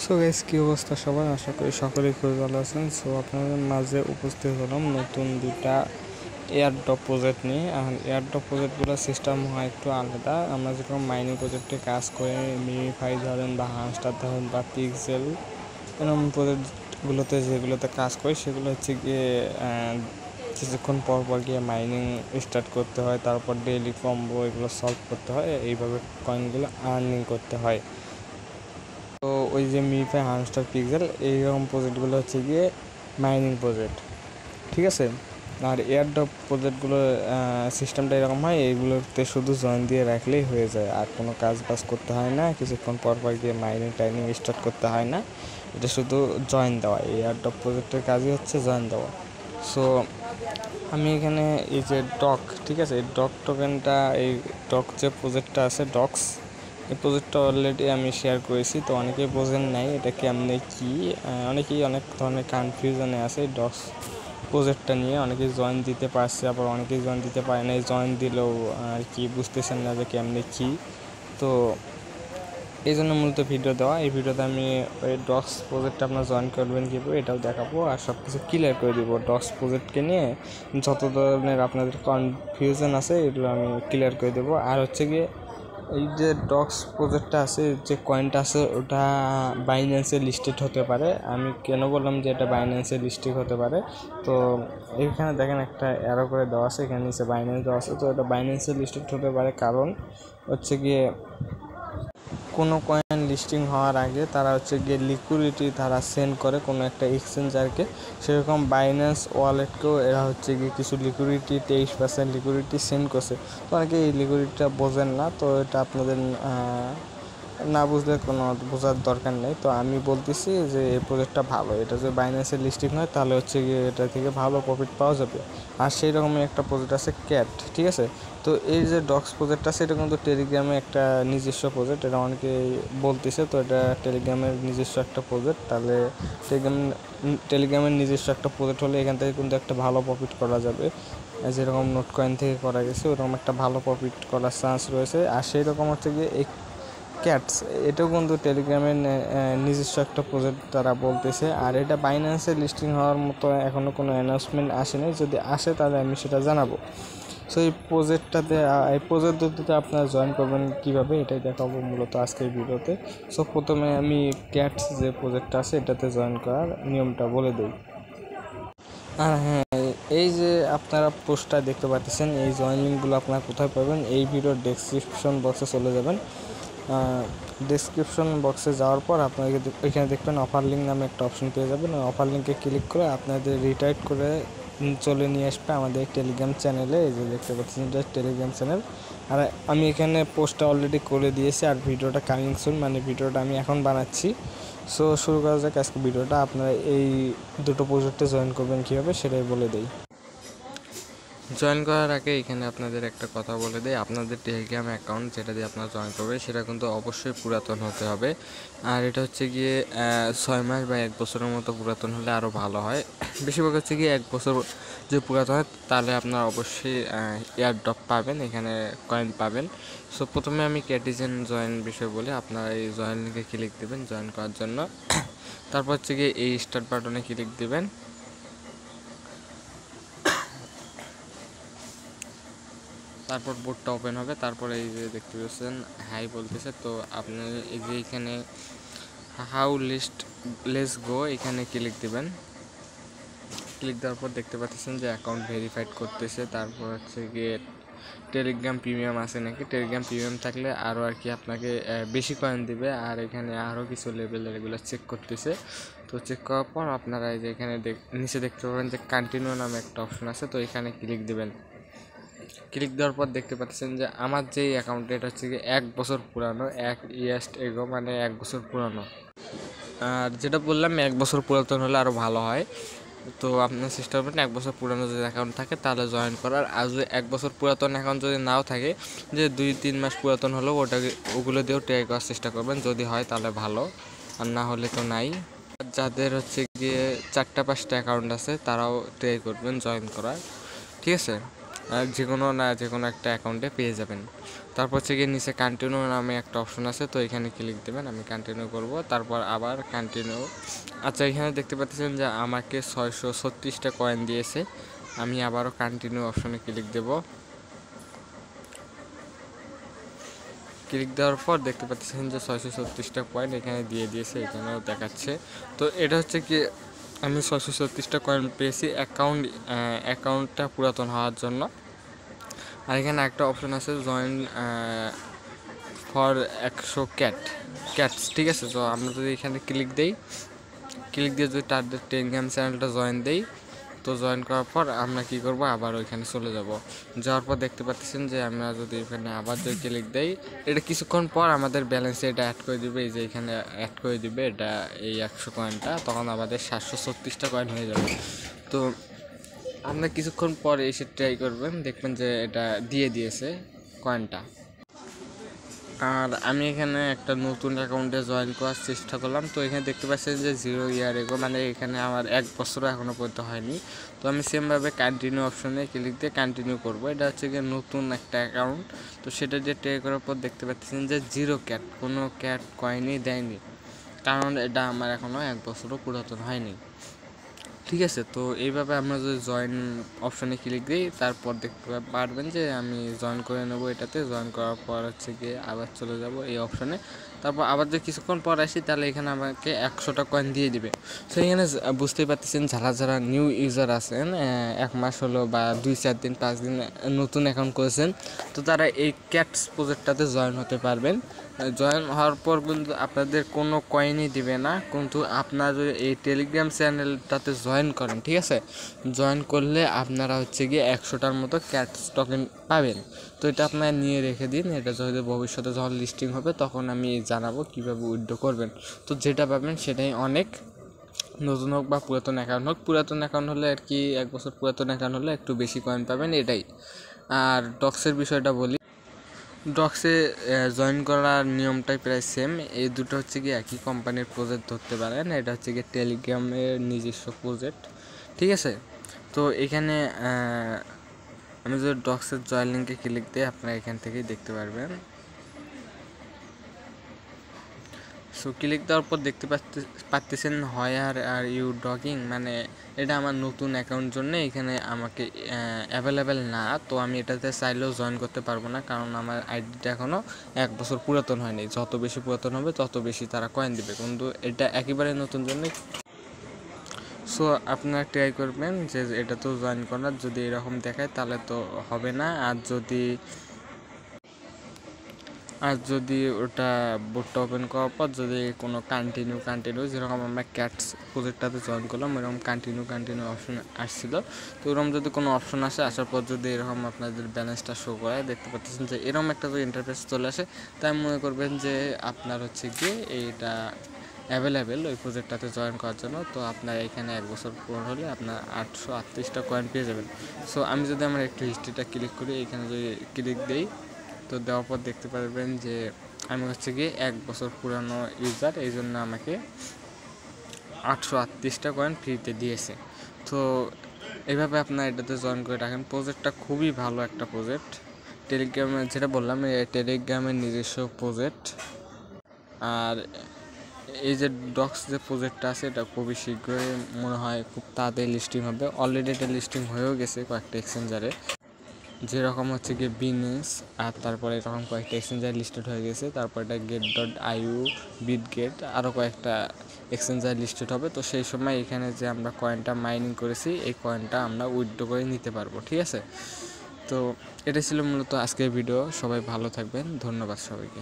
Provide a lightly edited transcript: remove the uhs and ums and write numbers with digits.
So guys, কি অবস্থা সবার? আশা করি সকলেই খুবই ভালো আছেন। সো আপনাদের মাঝে উপস্থিত হলাম নতুন দুইটা এয়ারড্রপ প্রজেক্ট নিয়ে। আর এয়ারড্রপ প্রজেক্টগুলোর সিস্টেম হয় একটু আলাদা। আমরা যেরকম মাইনিং প্রজেক্টে কাজ করে মিমিফাই ধরেন বা হামস্টার ধরেন বা পিক্সেল এরকম প্রজেক্টগুলোতে যেগুলোতে কাজ করি সেগুলো হচ্ছে গিয়ে কিছুক্ষণ পর পর গিয়ে মাইনিং স্টার্ট করতে হয়, তারপর ডেইলি কম্বো এগুলো সলভ করতে হয়, এইভাবে কয়েনগুলো আর্নিং করতে হয়। তো ওই যে মিফাই হামস্টার পিক্সেল এইরকম প্রজেক্টগুলো হচ্ছে গিয়ে মাইনিং প্রজেক্ট, ঠিক আছে। আর এয়ারড্রপ প্রজেক্টগুলো সিস্টেমটা এরকম হয়, এইগুলোতে শুধু জয়েন দিয়ে রাখলেই হয়ে যায়, আর কোনো কাজ বাজ করতে হয় না, কিছুক্ষণ পর পর গিয়ে মাইনিং টাইনিং স্টার্ট করতে হয় না, এটা শুধু জয়েন দেওয়া। এই এয়ারড্রপ প্রজেক্টের কাজই হচ্ছে জয়েন দেওয়া। সো আমি এখানে এই যে ডক, ঠিক আছে, এই ডক টোকেনটা, এই ডক যে প্রজেক্টটা আছে ডক্স, এই প্রজেক্টটা অলরেডি আমি শেয়ার করেছি। তো অনেকেই বোঝেন নাই এটা কেমনে কি, অনেকেই অনেক ধরনের কনফিউশনে আছে ডক্স প্রজেক্টটা নিয়ে। অনেকেই জয়েন দিতে পারছে, আবার অনেকেই জয়েন দিতে পারে না, জয়েন দিলেও আর কি বুঝতেছেন না যে কেমনে কি। তো এই জন্য মূলত ভিডিও দেওয়া। এই ভিডিওতে আমি ওই ডক্স প্রজেক্টটা আপনার জয়েন করবেন কীভাবে এটাও দেখাবো, আর সব কিছু ক্লিয়ার করে দেবো। ডক্স প্রজেক্টকে নিয়ে যত ধরনের আপনাদের কনফিউশন আছে এগুলো আমি ক্লিয়ার করে দেবো। আর হচ্ছে গিয়ে এই যে ডক্স প্রজেক্টটা আছে, যে কয়েনটা আছে ওটা বাইন্যান্সে লিস্টেড হতে পারে। আমি কেন বললাম যে এটা বাইন্যান্সে লিস্টেড হতে পারে, তো এখানে দেখেন একটা অ্যারো করে দেওয়া আছে, এখানে নিচে বাইন্যান্স দেওয়া আছে। তো এটা বাইন্যান্সে লিস্টেড হতে পারে কারণ হচ্ছে গিয়ে কোনো কয়েন লিস্টিং হওয়ার আগে তারা হচ্ছে গিয়ে লিকুইডিটি তারা সেন্ড করে কোনো একটা এক্সচেঞ্জারকে, সেরকম বাইন্যান্স ওয়ালেটকেও এরা হচ্ছে গিয়ে কিছু লিকুইডিটি 23% লিকুইডিটি সেন্ড করছে। তো অনেকে এই লিকুইডিটিটা বোঝেন না, তো এটা আপনাদের না বুঝলে কোনো বোঝার দরকার নেই। তো আমি বলতেছি যে এই প্রজেক্টটা ভালো, এটা যদি বাইন্যান্সের লিস্টিং হয় তাহলে হচ্ছে গিয়ে এটা থেকে ভালো প্রফিট পাওয়া যাবে। আর সেই রকমই একটা প্রজেক্ট আছে ক্যাট, ঠিক আছে। তো এই যে ডক্স প্রজেক্ট আছে এটা কিন্তু টেলিগ্রামে একটা নিজস্ব প্রজেক্ট, এটা অনেকে বলতেছে। তো এটা টেলিগ্রামের নিজস্ব একটা প্রজেক্ট, তাহলে টেলিগ্রামের নিজস্ব একটা প্রজেক্ট হলে এখান থেকে কিন্তু একটা ভালো প্রফিট করা যাবে। যেরকম নোট কয়েন থেকে করা গেছে ওরকম একটা ভালো প্রফিট করার চান্স রয়েছে। আর সেই রকম হচ্ছে গিয়ে এই ক্যাটস, এটাও কিন্তু টেলিগ্রামের নিজস্ব একটা প্রজেক্ট তারা বলতেছে। আর এটা বাইন্যান্সে লিস্টিং হওয়ার মতো এখনও কোনো অ্যানাউন্সমেন্ট আসেনি, যদি আসে তাহলে আমি সেটা জানাবো। সো এই প্রজেক্টটাতে এই প্রজেক্টটাতে আপনারা জয়েন করবেন কীভাবে এটাই দেখাবো মূলত আজকের ভিডিওতে। সো প্রথমে আমি ক্যাটস যে প্রজেক্টটা আছে এটাতে জয়েন করার নিয়মটা বলে দিই। আর হ্যাঁ, এই যে আপনারা পোস্টটা দেখতে পাচ্ছেন, এই জয়েন লিঙ্কগুলো আপনারা কোথায় পাবেন? এই ভিডিওর ডেসক্রিপশন বক্সে চলে যাবেন। ডেসক্রিপশন বক্সে যাওয়ার পর আপনাকে এখানে দেখবেন অফার লিঙ্ক নামে একটা অপশন পেয়ে যাবেন। অফার লিঙ্কে ক্লিক করে আপনাদের রিটাইট করে চলে নিয়ে আসবে আমাদের টেলিগ্রাম চ্যানেলে। এই যে দেখতে পাচ্ছেন এটা টেলিগ্রাম চ্যানেল। আর আমি এখানে পোস্টটা অলরেডি করে দিয়েছি, আর ভিডিওটা কামিং সুন, মানে ভিডিওটা আমি এখন বানাচ্ছি। সো শুরু করা যাক আজকে ভিডিওটা। আপনারা এই দুটো প্রজেক্টে জয়েন করবেন কীভাবে সেটাই বলে দিই। জয়েন করার আগে এখানে আপনাদের একটা কথা বলে দেয়, আপনাদের টেলিগ্রাম অ্যাকাউন্ট যেটা দিয়ে আপনারা জয়েন করবেন সেটা কিন্তু অবশ্যই পুরাতন হতে হবে। আর এটা হচ্ছে গিয়ে 6 মাস বা 1 বছরের মতো পুরাতন হলে আরও ভালো হয়। বেশিরভাগ হচ্ছে গিয়ে 1 বছর যদি পুরাতন হয় তাহলে আপনারা অবশ্যই এয়ারড্রপ পাবেন, এখানে কয়েন পাবেন। সো প্রথমে আমি ক্যাটিজেন জয়েন বিষয় বলি। আপনারা এই জয়েন লিঙ্কে ক্লিক দেবেন জয়েন করার জন্য। তারপর হচ্ছে গিয়ে এই স্টার্ট বাটনে ক্লিক দেবেন। তারপর বোর্ডটা ওপেন হবে। তারপরে এই যে দেখতে পাচ্ছেন হাই বলতেছে, তো আপনি এই যে এখানে হাউ লেটস গো এখানে ক্লিক দিবেন। ক্লিক দেওয়ার পর দেখতে পাচ্ছেন যে অ্যাকাউন্ট ভেরিফাইড করতেছে। তারপর হচ্ছে গিয়ে টেলিগ্রাম প্রিমিয়াম আছে নাকি, টেলিগ্রাম প্রিমিয়াম থাকলে আরও আর কি আপনাকে বেশি কয়েন দিবে। আর এখানে আরও কিছু লেভেলের এগুলো চেক করতেছে। তো চেক করার পর আপনারা এই যে এখানে নিচে দেখতে পাবেন যে কন্টিনিউ নামে একটা অপশন আছে, তো এখানে ক্লিক দিবেন। ক্লিক দেওয়ার পর দেখতে পাচ্ছেন যে আমার যেই অ্যাকাউন্ট এটা হচ্ছে কি 1 বছর পুরানো, 1 ইয়ার্স এগো, মানে 1 বছর পুরানো। আর যেটা বললাম 1 বছর পুরাতন হলে আরও ভালো হয়। তো আপনার চেষ্টা করবেন 1 বছর পুরানো যদি অ্যাকাউন্ট থাকে তাহলে জয়েন করার। আর যদি 1 বছর পুরাতন অ্যাকাউন্ট যদি নাও থাকে, যে 2-3 মাস পুরাতন হলেও ওগুলো দিয়েও ট্রাই করার চেষ্টা করবেন, যদি হয় তাহলে ভালো, আর না হলে তো নাই। যাদের হচ্ছে গিয়ে 4টা 5টা অ্যাকাউন্ট আছে তারাও ট্রাই করবেন জয়েন করার, ঠিক আছে। যে কোনো একটা অ্যাকাউন্টে পেয়ে যাবেন। তারপর হচ্ছে গিয়ে নিচে কন্টিনিউ নামে একটা অপশন আছে, তো এখানে ক্লিক দেবেন। আমি কন্টিনিউ করব, তারপর আবার কন্টিনিউ। আচ্ছা, এখানে দেখতে পাচ্ছেন যে আমাকে 636টা কয়েন দিয়েছে। আমি আবারও কন্টিনিউ অপশনে ক্লিক দেব। ক্লিক দেওয়ার পর দেখতে পাচ্ছেন যে 636টা কয়েন এখানে দিয়ে দিয়েছে, এখানেও দেখাচ্ছে। তো এটা হচ্ছে কি আমি 636টা কয়েন পেয়েছি অ্যাকাউন্টটা পুরাতন হওয়ার জন্য। আর এখানে একটা অপশন আছে জয়েন ফর 100 ক্যাটস, ঠিক আছে। তো আমরা যদি এখানে ক্লিক দিয়ে যদি তাদের টেলিগ্রাম চ্যানেলটা জয়েন দেই, তো জয়েন করার পর আমরা কি করব, আবার ওইখানে চলে যাওয়ার পর দেখতে পাচ্ছেন যে আমরা যদি এখানে আবার যদি ক্লিক দেই, এটা কিছুক্ষণ পর আমাদের ব্যালেন্সে এটা অ্যাড করে দিবে। এই যে এখানে অ্যাড করে দিবে এটা, এই 100 কয়েনটা, তখন আমাদের 736টা কয়েন হয়ে যাবে। তো আপনার কিছুক্ষণ পর এসে ট্রাই করবেন, দেখবেন যে এটা দিয়ে দিয়েছে কয়েনটা। আর আমি এখানে একটা নতুন অ্যাকাউন্টে জয়েন করার চেষ্টা করলাম। তো এখানে দেখতে পাচ্ছেন যে 0 ইয়ার এগো, মানে এখানে আমার 1 বছরও এখনও পর্যন্ত হয়নি। তো আমি সেমভাবে কন্টিনিউ অপশনে ক্লিক দিয়ে কন্টিনিউ করবো। এটা হচ্ছে গিয়ে নতুন একটা অ্যাকাউন্ট। তো সেটা দিয়ে ট্রাই করার পর দেখতে পাচ্ছেন যে 0 ক্যাট, কোনো ক্যাট কয়েনই দেয়নি, কারণ এটা আমার এখনও 1 বছরও পুরাতন হয়নি, ঠিক আছে। তো এইভাবে আমরা যদি জয়েন অপশনে ক্লিক দিই, তারপর দেখতে পারবেন যে আমি জয়েন করে নেব। এটাতে জয়েন করার পর হচ্ছে গিয়ে আবার চলে যাব এই অপশনে। তারপর আবার যদি কিছুক্ষণ পর আসি, তাহলে এখানে আমাকে 100টা কয়েন দিয়ে দিবে। তো এখানে বুঝতেই পারতেছেন যারা নিউ ইউজার আছেন, 1 মাস হলো বা 2-4 দিন 5 দিন নতুন অ্যাকাউন্ট করেছেন, তো তারা এই ক্যাটস প্রজেক্টটাতে জয়েন হতে পারবেন। জয়েন হওয়ার পর কিন্তু আপনাদের কোনো কয়েনই দিবে না, কিন্তু আপনারা যদি এই টেলিগ্রাম চ্যানেলটাতে জয়েন করেন, ঠিক আছে, জয়েন করলে আপনারা হচ্ছে গিয়ে 100টার মতো ক্যাটস টোকেন পাবেন। তো এটা আপনারা নিয়ে রেখে দিন, এটা যদি ভবিষ্যতে যখন লিস্টিং হবে তখন আমি জানাবো কীভাবে উইথড্র করবেন। তো যেটা পাবেন সেটাই অনেক, নতুন হোক বা পুরাতন অ্যাকাউন্ট হোক। পুরাতন অ্যাকাউন্ট হলে আর কি 1 বছর পুরাতন অ্যাকাউন্ট হলে একটু বেশি কয়েন পাবেন, এটাই। আর ডক্সের বিষয়টা বলি, ডক্সে জয়েন করার নিয়মটাই প্রায় সেম। এই দুটো হচ্ছে কি একই কোম্পানির প্রজেক্ট ধরতে পারেন। এটা হচ্ছে কি টেলিগ্রামের নিজস্ব প্রজেক্ট, ঠিক আছে। তো এখানে আমি যদি ডক্সের জয়েন লিঙ্কে ক্লিক দিই, আপনারা এখান থেকেই দেখতে পারবেন। সো ক্লিক দেওয়ার পর দেখতে পাচ্ছেন হোয়ার আর ইউ ডগিং, মানে এটা আমার নতুন অ্যাকাউন্ট জন্য এখানে আমাকে অ্যাভেলেবেল না। তো আমি এটাতে চাইলেও জয়েন করতে পারবো না, কারণ আমার আইডিটা এখনও 1 বছর পুরাতন হয়নি। যত বেশি পুরাতন হবে তত বেশি তারা কয়েন দেবে, কিন্তু এটা একেবারে নতুন জন্য। সো আপনারা ট্রাই করবেন যে এটা তো জয়েন করার, যদি এরকম দেখায় তাহলে তো হবে না। আর যদি ওটা বোর্ডটা ওপেন করার পর যদি কোনো কন্টিনিউ যেরকম আমরা ক্যাটস প্রজেক্টটাতে জয়েন করলাম, এরকম কন্টিনিউ অপশন আসছিলো। তো এরকম যদি কোনো অপশন আসার পর যদি এরকম আপনাদের ব্যালেন্সটা শো করায়, দেখতে পাচ্ছেন যে এরকম একটা যদি ইন্টারফেস চলে আসে, তাই মনে করবেন যে আপনার হচ্ছে গিয়ে এইটা অ্যাভেলেবেল ওই প্রজেক্টটাতে জয়েন করার জন্য। তো আপনার এখানে 1 বছর পূরণ হলে আপনার 838টা কয়েন পেয়ে যাবেন। সো আমি যদি আমার একটু হিস্ট্রিটা ক্লিক করি, এখানে যদি ক্লিক দিই, তো দেওয়ার পর দেখতে পারবেন যে আমি হচ্ছে গিয়ে 1 বছর পুরানো ইউজার, এই জন্য আমাকে 838টা কয়েন ফ্রিতে দিয়েছে। তো এইভাবে আপনার এটাতে জয়েন করে রাখেন। প্রজেক্টটা খুবই ভালো একটা প্রজেক্ট, টেলিগ্রামের যেটা বললাম, টেলিগ্রামের নিজস্ব প্রজেক্ট। আর এই যে ডক্স যে প্রজেক্টটা আছে, এটা খুবই শীঘ্রই মনে হয় খুব তাড়াতাড়ি লিস্টিং হবে। অলরেডি এটা লিস্টিং হয়েও গেছে কয়েকটা এক্সচেঞ্জারে, যেরকম হচ্ছে গিয়ে বিনেন্স, আর তারপরে এরকম কয়েকটা এক্সচেঞ্জার লিস্টেড হয়ে গেছে। তারপর এটা get.io, বিটগেট, আরও কয়েকটা এক্সচেঞ্জার লিস্টেড হবে। তো সেই সময় এখানে যে আমরা কয়েনটা মাইনিং করেছি, এই কয়েনটা আমরা উইথড্র করে নিতে পারবো, ঠিক আছে। তো এটা ছিল মূলত আজকের ভিডিও। সবাই ভালো থাকবেন, ধন্যবাদ সবাইকে।